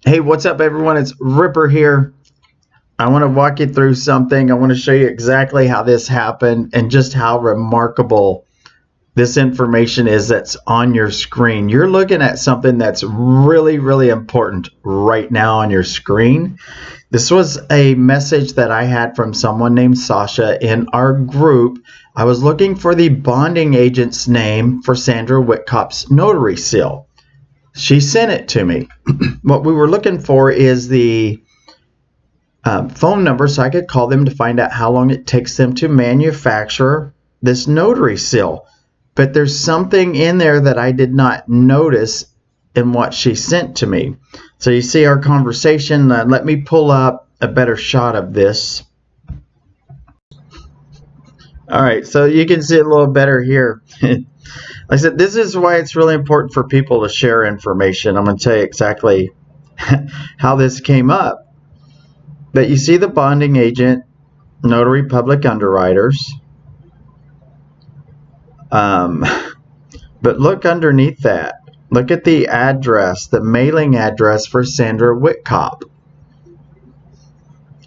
Hey, what's up, everyone? It's Ripper here. I want to walk you through something. I want to show you exactly how this happened and just how remarkable this information is that's on your screen. You're looking at something that's really, really important right now on your screen. This was a message that I had from someone named Sasha in our group. I was looking for the bonding agent's name for Sandra Whitkop's notary seal. She sent it to me. What we were looking for is the phone number so I could call them to find out how long it takes them to manufacture this notary seal. But there's something in there that I did not notice in what she sent to me. So you see our conversation. Let me pull up a better shot of this. All right, so you can see it a little better here. Like I said, this is why it's really important for people to share information. I'm going to tell you exactly how this came up. But you see the bonding agent, notary public underwriters. But look underneath that. Look at the address, the mailing address for Sandra Whitkop.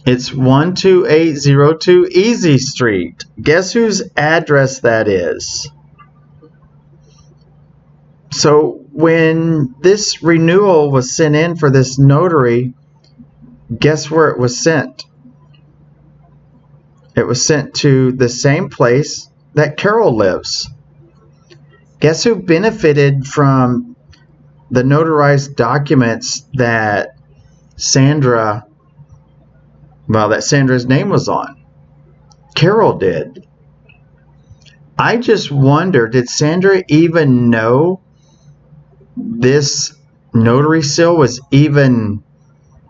It's 12802 Easy Street. Guess whose address that is? So when this renewal was sent in for this notary, guess where it was sent? It was sent to the same place that Carol lives. Guess who benefited from the notarized documents that Sandra's name was on? Carol did. I just wonder, did Sandra even know this notary seal was even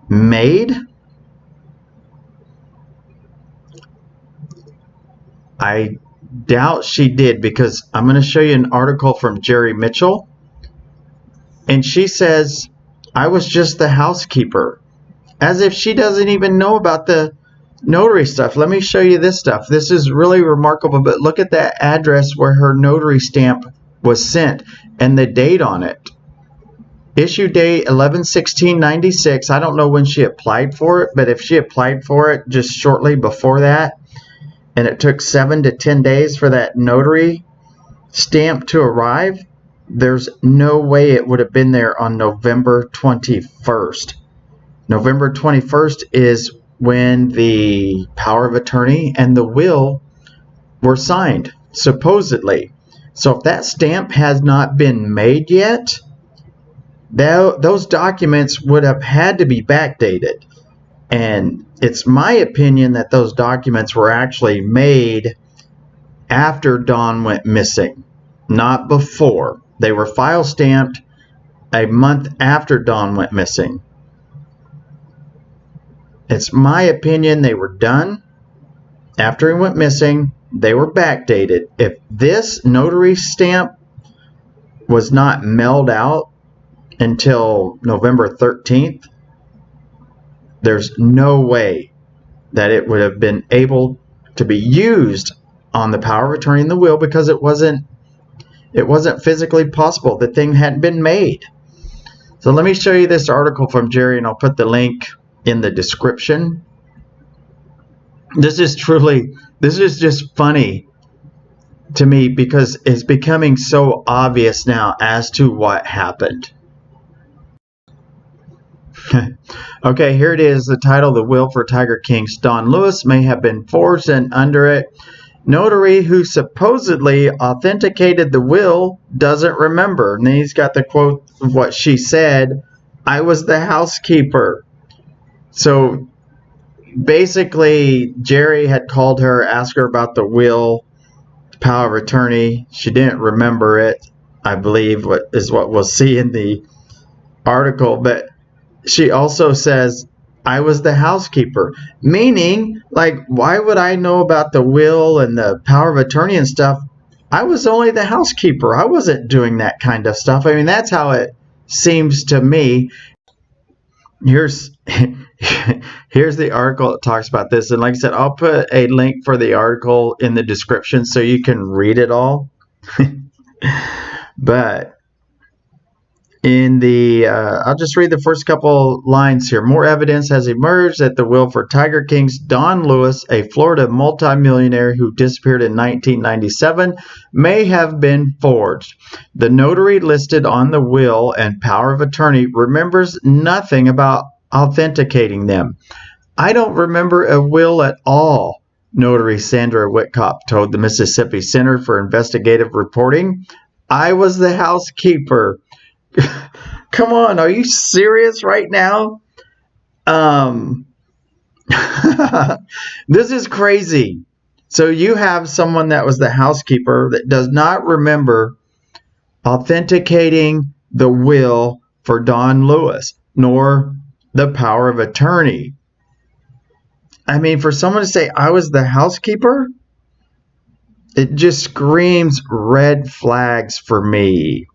made? I doubt she did, because I'm going to show you an article from Jerry Mitchell, and she says, I was just the housekeeper, as if she doesn't even know about the notary stuff. Let me show you this stuff. This is really remarkable, but look at that address where her notary stamp was sent and the date on it. Issue date 11/16/96. I don't know when she applied for it, but if she applied for it just shortly before that, and it took 7 to 10 days for that notary stamp to arrive, there's no way it would have been there on November 21st. November 21st is when the power of attorney and the will were signed, supposedly. So if that stamp has not been made yet, those documents would have had to be backdated. And it's my opinion that those documents were actually made after Dawn went missing, not before. They were file stamped a month after Dawn went missing. It's my opinion they were done after he went missing. They were backdated. If this notary stamp was not mailed out until November 13th, there's no way that it would have been able to be used on the power of attorney and the will, because it wasn't physically possible. The thing hadn't been made. So let me show you this article from Jerry, and I'll put the link in the description. This is just funny to me, because it's becoming so obvious now as to what happened. Okay, here it is. The title, The Will for Tiger King's Don Lewis may have been forged, and under it, notary who supposedly authenticated the will doesn't remember. And then he's got the quote of what she said, I was the housekeeper. So basically, Jerry had called her, asked her about the will, power of attorney. She didn't remember it, I believe, what we'll see in the article. But she also says, I was the housekeeper, meaning, like, why would I know about the will and the power of attorney and stuff? I was only the housekeeper. I wasn't doing that kind of stuff. I mean, that's how it seems to me. Here's the article that talks about this, and like I said, I'll put a link for the article in the description so you can read it all. But in the, I'll just read the first couple lines here. More evidence has emerged that the will for Tiger King's Don Lewis, a Florida multimillionaire who disappeared in 1997, may have been forged. The notary listed on the will and power of attorney remembers nothing about authenticating them. I don't remember a will at all, Notary Sandra Whitcop told the Mississippi Center for Investigative Reporting. I was the housekeeper. Come on, are you serious right now? This is crazy. So you have someone that was the housekeeper that does not remember authenticating the will for Don Lewis, nor the power of attorney. I mean, for someone to say, I was the housekeeper, it just screams red flags for me.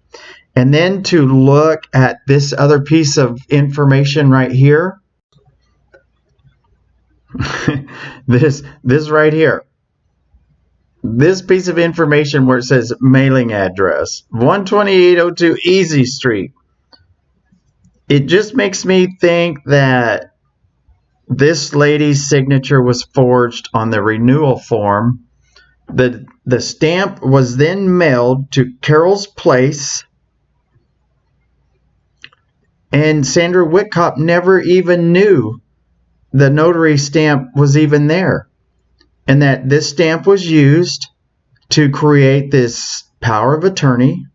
And then to look at this other piece of information right here, this right here, this piece of information where it says mailing address, 12802 Easy Street. It just makes me think that this lady's signature was forged on the renewal form. The stamp was then mailed to Carol's place, and Sandra Whitcop never even knew the notary stamp was even there, and that this stamp was used to create this power of attorney,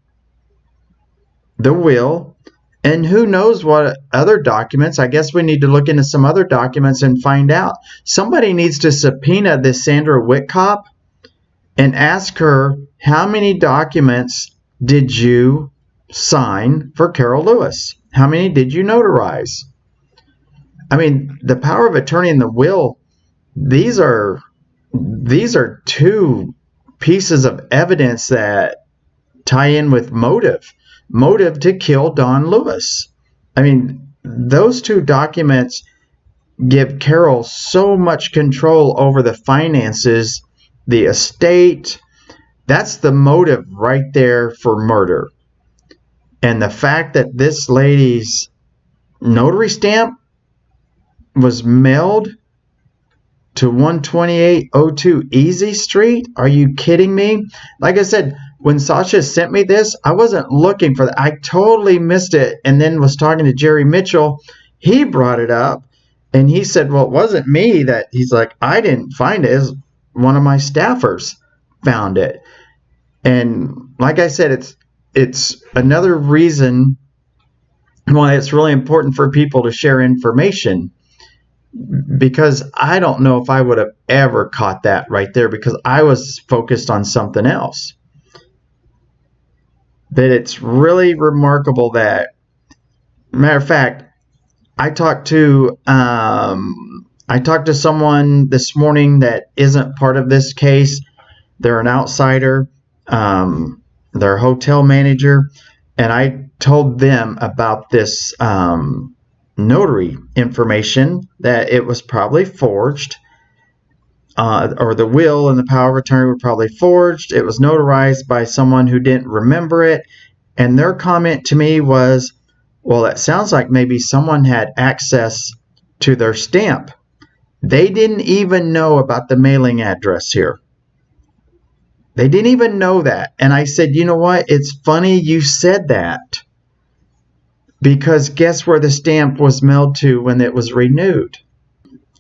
the will, and who knows what other documents. I guess we need to look into some other documents and find out. Somebody needs to subpoena this Sandra Whitcop and ask her, how many documents did you sign for Carol Lewis? How many did you notarize? I mean, the power of attorney and the will, these are two pieces of evidence that tie in with motive to kill Don Lewis. I mean, those two documents give Carol so much control over the finances, the estate. That's the motive right there for murder. And the fact that this lady's notary stamp was mailed to 12802 Easy Street? Are you kidding me? Like I said, when Sasha sent me this, I wasn't looking for that. I totally missed it, and then was talking to Jerry Mitchell. He brought it up, and he said, well, it wasn't me. That he's like, I didn't find it. It was one of my staffers found it. And like I said, it's another reason why it's really important for people to share information, because I don't know if I would have ever caught that right there, because I was focused on something else. But it's really remarkable that, matter of fact, I talked to someone this morning that isn't part of this case. They're an outsider. They're a hotel manager, and I told them about this notary information, that it was probably forged, or the will and the power of attorney were probably forged. It was notarized by someone who didn't remember it. And their comment to me was, well, it sounds like maybe someone had access to their stamp. They didn't even know about the mailing address here. They didn't even know that. And I said, you know what? It's funny you said that, because guess where the stamp was mailed to when it was renewed?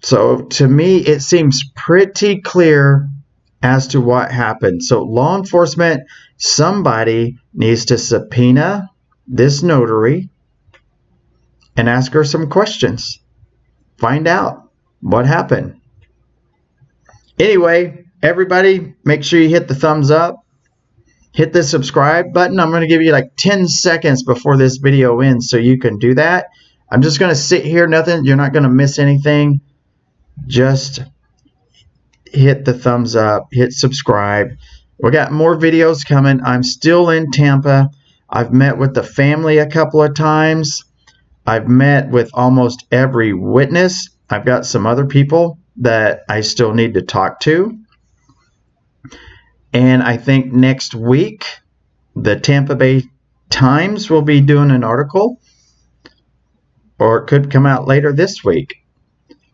So to me, it seems pretty clear as to what happened. So law enforcement, somebody needs to subpoena this notary and ask her some questions. Find out what happened. Anyway, everybody, make sure you hit the thumbs up. Hit the subscribe button. I'm going to give you like 10 seconds before this video ends so you can do that. I'm just going to sit here, nothing. You're not going to miss anything. Just hit the thumbs up, hit subscribe. We got more videos coming. I'm still in Tampa. I've met with the family a couple of times. I've met with almost every witness. I've got some other people that I still need to talk to. And I think next week, the Tampa Bay Times will be doing an article, or it could come out later this week.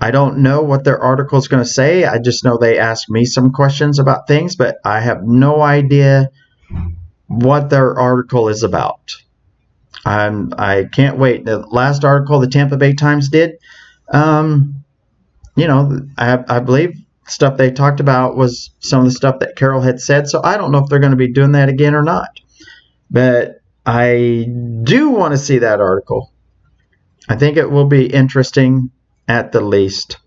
I don't know what their article is going to say. I just know they asked me some questions about things, but I have no idea what their article is about. I can't wait. The last article the Tampa Bay Times did, you know, I believe stuff they talked about was some of the stuff that Carol had said. So I don't know if they're going to be doing that again or not. But I do want to see that article. I think it will be interesting at the least.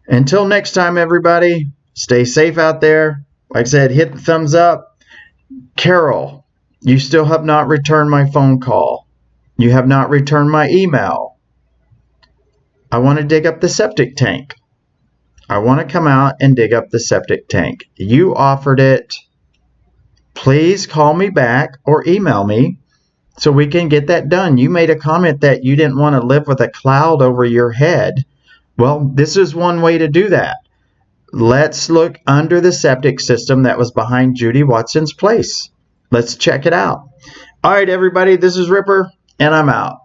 Until next time, everybody, stay safe out there. Like I said, hit the thumbs up. Carol, you still have not returned my phone call. You have not returned my email. I want to dig up the septic tank. I want to come out and dig up the septic tank. You offered it. Please call me back or email me so we can get that done. You made a comment that you didn't want to live with a cloud over your head. Well, this is one way to do that. Let's look under the septic system that was behind Judy Watson's place. Let's check it out. All right, everybody, this is Ripper, and I'm out.